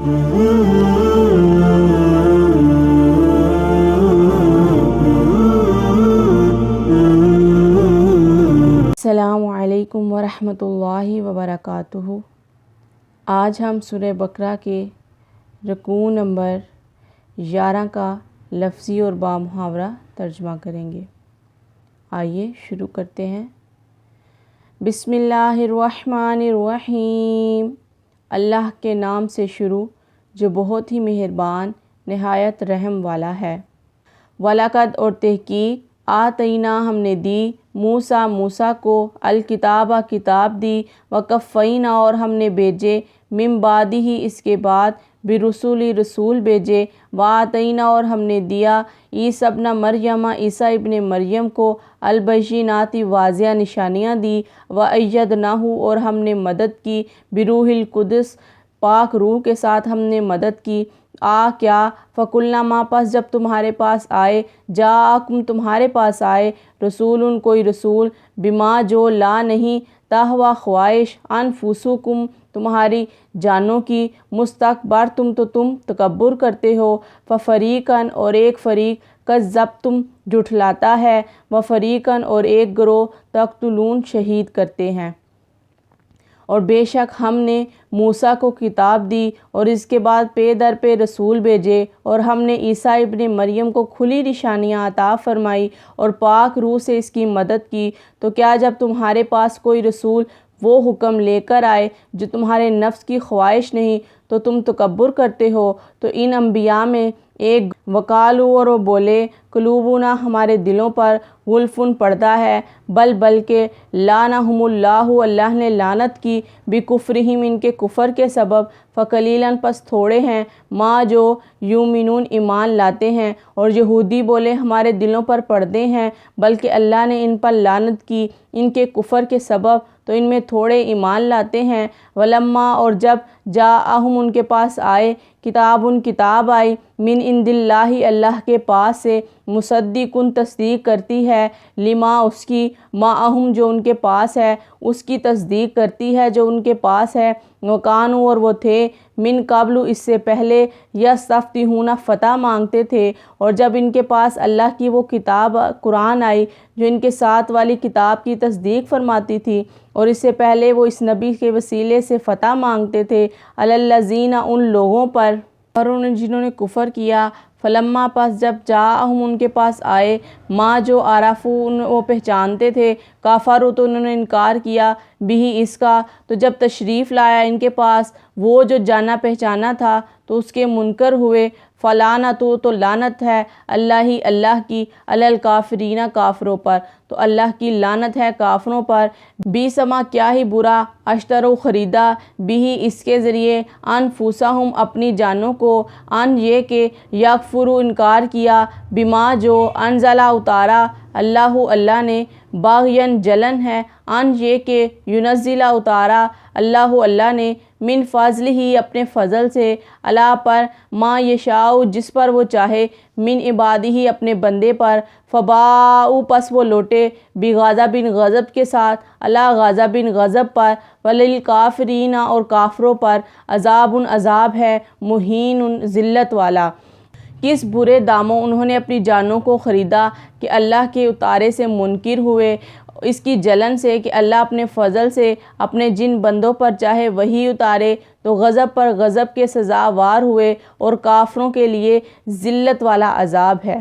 السلام علیکم ورحمۃ اللہ وبرکاتہ۔ آج ہم سورہ بقرہ کے رکوع نمبر 11 کا لفظی اور بامحاورہ ترجمہ کریں گے۔ آئیے شروع کرتے ہیں۔ بسم اللہ الرحمن الرحیم۔ اللہ کے نام سے شروع جو بہت ہی مہربان نہایت رحم والا ہے۔ وَلَقَدْ اور تحقیق آتَیْنَا ہم نے دی موسیٰ کو الکتابہ کتاب دی وَقَفَّیْنَا اور ہم نے بھیجے من بعدہ اس کے بعد برسولی رسول بھیجے وَآتَیْنَا اور ہم نے دیا عیسیٰ ابن مریم عیسیٰ ابن مریم کو البینات واضح نشانیاں دی وَأَیَّدْنَاہُ اور ہم نے مدد کی بروح القدس پاک روح کے ساتھ ہم نے مدد کی۔ کیا فَقُلْنَا ما پس جب تمہارے پاس آئے جاءکم تمہارے پاس آئے رسول کوئی رسول بما جو لا نہیں تہویٰ خواہش انفسکم تمہاری جانوں کی مستکبرتم تو تم تکبر کرتے ہو ففریقاً اور ایک فریق کذبتم جھٹلاتا ہے وفریقاً اور ایک گروہ تقتلون شہید کرتے ہیں۔ اور بے شک ہم نے موسیٰ کو کتاب دی اور اس کے بعد پے در پہ رسول بھیجے اور ہم نے عیسیٰ ابن مریم کو کھلی نشانیاں عطا فرمائی اور پاک روح سے اس کی مدد کی۔ تو کیا جب تمہارے پاس کوئی رسول وہ حکم لے کر آئے جو تمہارے نفس کی خواہش نہیں تو تم تکبر کرتے ہو؟ تو ان انبیاء میں ایک وقالو اور وہ بولے قلوبنا ہمارے دلوں پر غلفن پردہ ہے بلکہ لعنہم اللہ اللہ نے لعنت کی بکفرہم ان کے کفر کے سبب فقلیلاً پس تھوڑے ہیں ما جو یؤمنون ایمان لاتے ہیں۔ اور یہودی بولے ہمارے دلوں پر پردے ہیں بلکہ اللہ نے ان پر لعنت کی ان کے کفر کے سبب تو ان میں تھوڑے ایمان لاتے ہیں۔ ولما اور جب جاءہم ان کے پاس آئے کتاب آئی من عند اللہ اللہ کے پاس سے مصدقن تصدیق کرتی ہے لما اس کی معہم جو ان کے پاس ہے اس کی تصدیق کرتی ہے جو ان کے پاس ہے وکانوا اور وہ تھے من قبل اس سے پہلے یستفتحون فتح مانگتے تھے۔ اور جب ان کے پاس اللہ کی وہ کتاب قرآن آئی جو ان کے ساتھ والی کتاب کی تصدیق فرماتی تھی اور اس سے پہلے وہ اس نبی کے وسیلے سے فتح مانگتے تھے علی الذین ان لوگوں پر جنہوں نے کفر کیا فلما پس جب جاءہم ان کے پاس آئے ما جو عرفون وہ پہچانتے تھے کفروا تو انہوں نے انکار کیا بھی اس کا۔ تو جب تشریف لایا ان کے پاس وہ جو جانا پہچانا تھا تو اس کے منکر ہوئے فلعنت تو لعنت ہے اللہ کی علی الکافرین کافروں پر۔ تو اللہ کی لعنت ہے کافروں پر۔ بیسما کیا ہی برا اشتروا خریدا بھی اس کے ذریعے انفسہم اپنی جانوں کو ان یہ کہ یکفروا انکار کیا بما جو انزلا اتارا اللہ نے باغین جلن ہے ان یہ کہ ینزلا اتارا اللہ نے من فضل ہی اپنے فضل سے اللہ پر ما یشاء جس پر وہ چاہے من عبادہ ہی اپنے بندے پر فباؤ پس وہ لوٹے بغضب غضب کے ساتھ اللہ غضب غضب پر وللکافرین اور کافروں پر عذاب ہے مہین ذلت والا۔ کس برے داموں انہوں نے اپنی جانوں کو خریدا کہ اللہ کے اتارے سے منکر ہوئے اس کی جلن سے کہ اللہ اپنے فضل سے اپنے جن بندوں پر چاہے وہی اتارے تو غضب پر غضب کے سزاوار ہوئے اور کافروں کے لیے ذلت والا عذاب ہے۔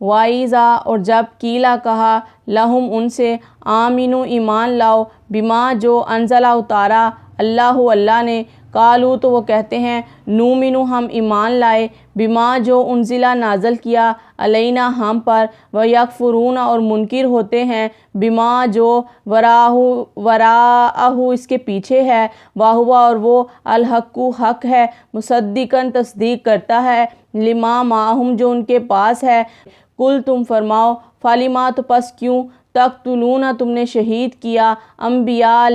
وَإِذَا اور جب قیلا کہا لہم ان سے آمنو ایمان لاؤ بما جو انزلا اتارا اللہ نے قالو تو وہ کہتے ہیں نؤمن ہم ایمان لائے بما جو انزلا نازل کیا علینا ہم پر ویکفرون اور منکر ہوتے ہیں بما جو وراءہ اس کے پیچھے ہے واہوا اور وہ الحق حق ہے مصدقاً تصدیق کرتا ہے لما معہم جو ان کے پاس ہے۔ کل تم فرماؤ فلما تو پس کیوں تقتلون تم نے شہید کیا انبیاء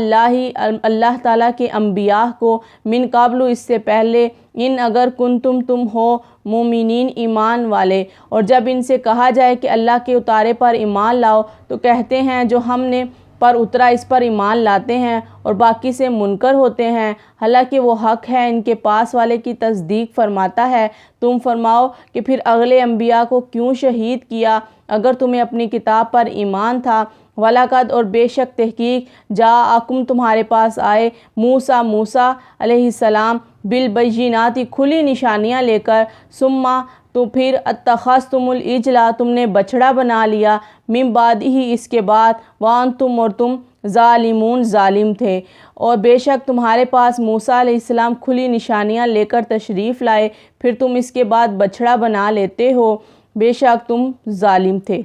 اللہ تعالیٰ کے انبیاء کو من قبل اس سے پہلے ان اگر تم ہو مومنین ایمان والے۔ اور جب ان سے کہا جائے کہ اللہ کے اتارے پر ایمان لاؤ تو کہتے ہیں جو ہم نے پر اترا اس پر ایمان لاتے ہیں اور باقی سے منکر ہوتے ہیں، حالانکہ وہ حق ہے ان کے پاس والے کی تصدیق فرماتا ہے۔ تم فرماؤ کہ پھر اگلے انبیاء کو کیوں شہید کیا اگر تمہیں اپنی کتاب پر ایمان تھا؟ وَلَقَدْ اور بے شک تحقیق جاءکم تمہارے پاس آئے موسیٰ علیہ السلام بالبینات کھلی نشانیاں لے کر، ثم تو پھر اتخذتم العجل تم نے بچھڑا بنا لیا، من بعدہ اس کے بعد، وانتم اور تم ظالمون ظالم تھے۔ اور بے شک تمہارے پاس موسیٰ علیہ السلام کھلی نشانیاں لے کر تشریف لائے، پھر تم اس کے بعد بچھڑا بنا لیتے ہو، بے شک تم ظالم تھے۔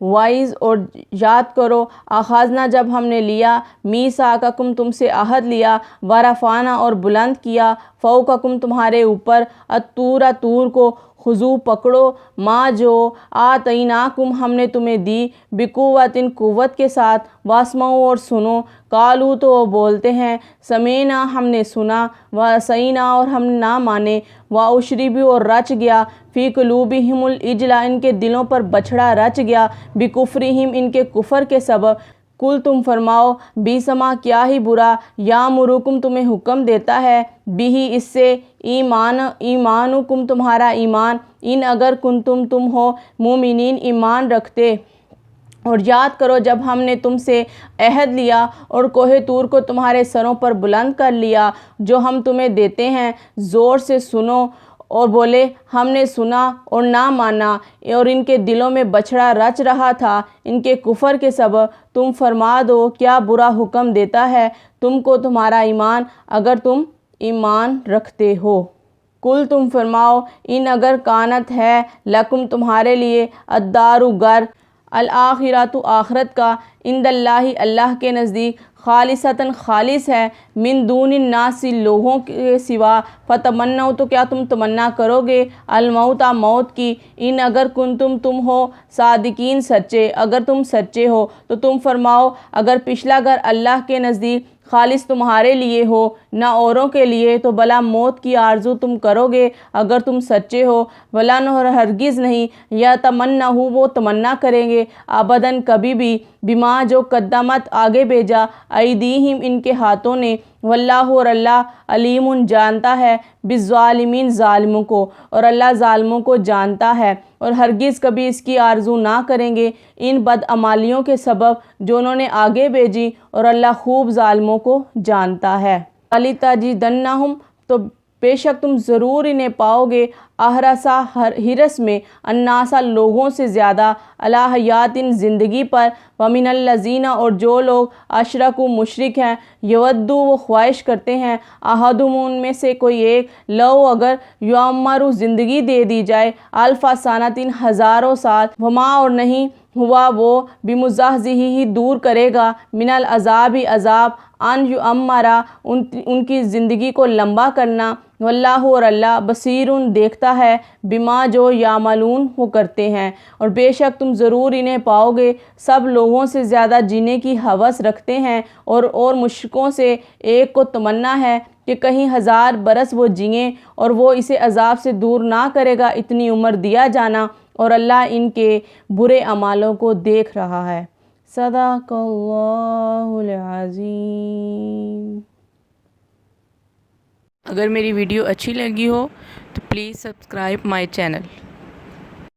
وائز اور یاد کرو اخذنا جب ہم نے لیا میثاقکم تم سے عہد لیا، ورفعنا اور بلند کیا فوقکم تمہارے اوپر الطور طور کو، خذو پکڑو ما جو آتیناکم ہم نے تمہیں دی، بقوت قوت کے ساتھ، واسمعوا اور سنو، قالوا تو وہ بولتے ہیں سمعنا ہم نے سنا، وعصینا اور ہم نہ مانے، واشربوا اور رچ گیا فی قلوبہم العجل ان کے دلوں پر بچھڑا رچ گیا، بکفرہم ان کے کفر کے سبب۔ کل تم فرماؤ بیسما کیا ہی برا، یامرکم تمہیں حکم دیتا ہے، بھی اس سے، ایمانکم تمہارا ایمان، ان اگر کنتم تم ہو مومنین ایمان رکھتے۔ اور یاد کرو جب ہم نے تم سے عہد لیا اور کوہ طور کو تمہارے سروں پر بلند کر لیا، جو ہم تمہیں دیتے ہیں زور سے سنو، اور بولے ہم نے سنا اور نہ مانا، اور ان کے دلوں میں بچھڑا رچ رہا تھا ان کے کفر کے سبب۔ تم فرما دو کیا برا حکم دیتا ہے تم کو تمہارا ایمان اگر تم ایمان رکھتے ہو۔ کل تم فرماؤ ان اگر کانت ہے لکم تمہارے لیے الدار گھر، الآخرۃ آخرت کا، عند اللہ اللہ کے نزدیک، خالصۃً خالص ہے، من دون الناس لوگوں کے سوا، فتمنوا تو کیا تم تمنا کرو گے، الموت موت کی، ان اگر کنتم تم ہو صادقین سچے، اگر تم سچے ہو تو تم فرماؤ اگر پچھلا گھر اللہ کے نزدیک خالص تمہارے لیے ہو نہ اوروں کے لیے، تو بلا موت کی آرزو تم کرو گے اگر تم سچے ہو، ولن اور ہرگز نہیں، یتمنہ وہ تمنا کریں گے، ابداً کبھی بھی، بما جو قدمت آگے بھیجا، ایدیہم ان کے ہاتھوں نے، واللہ اور اللہ علیم جانتا ہے، بالظالمین ظالموں کو، اور اللہ ظالموں کو جانتا ہے، اور ہرگز کبھی اس کی آرزو نہ کریں گے ان بدعمالیوں کے سبب جو انہوں نے آگے بھیجی، اور اللہ خوب ظالموں کو جانتا ہے۔ وَلِتَجِدَنَّهُمْ تو بے شک تم ضرور انہیں پاؤ گے، احرصا حرص میں، الناسا لوگوں سے زیادہ، علی حیات زندگی پر، ومن الذین اور جو لوگ اشرکوا مشرک ہیں، یودو وہ خواہش کرتے ہیں، احدہم ان میں سے کوئی ایک، لو اگر یعمر زندگی دے دی جائے، الف سنۃ ہزاروں سال، وما اور نہیں ہوا وہ بمزحزحہ دور کرے گا، من العذاب عذاب، ان یعمرا ان کی زندگی کو لمبا کرنا، واللہ اور اللہ بصیر دیکھتا ہے، بما جو یعملون وہ کرتے ہیں۔ اور بے شک تم ضرور انہیں پاؤ گے سب لوگوں سے زیادہ جینے کی ہوس رکھتے ہیں، اور مشرکوں سے ایک کو تمنا ہے کہ کہیں 1000 برس وہ جئیں، اور وہ اسے عذاب سے دور نہ کرے گا اتنی عمر دیا جانا، اور اللہ ان کے برے اعمالوں کو دیکھ رہا ہے۔ صدق اللہ العظیم۔ اگر میری ویڈیو اچھی لگی ہو تو پلیز سبسکرائب مائی چینل۔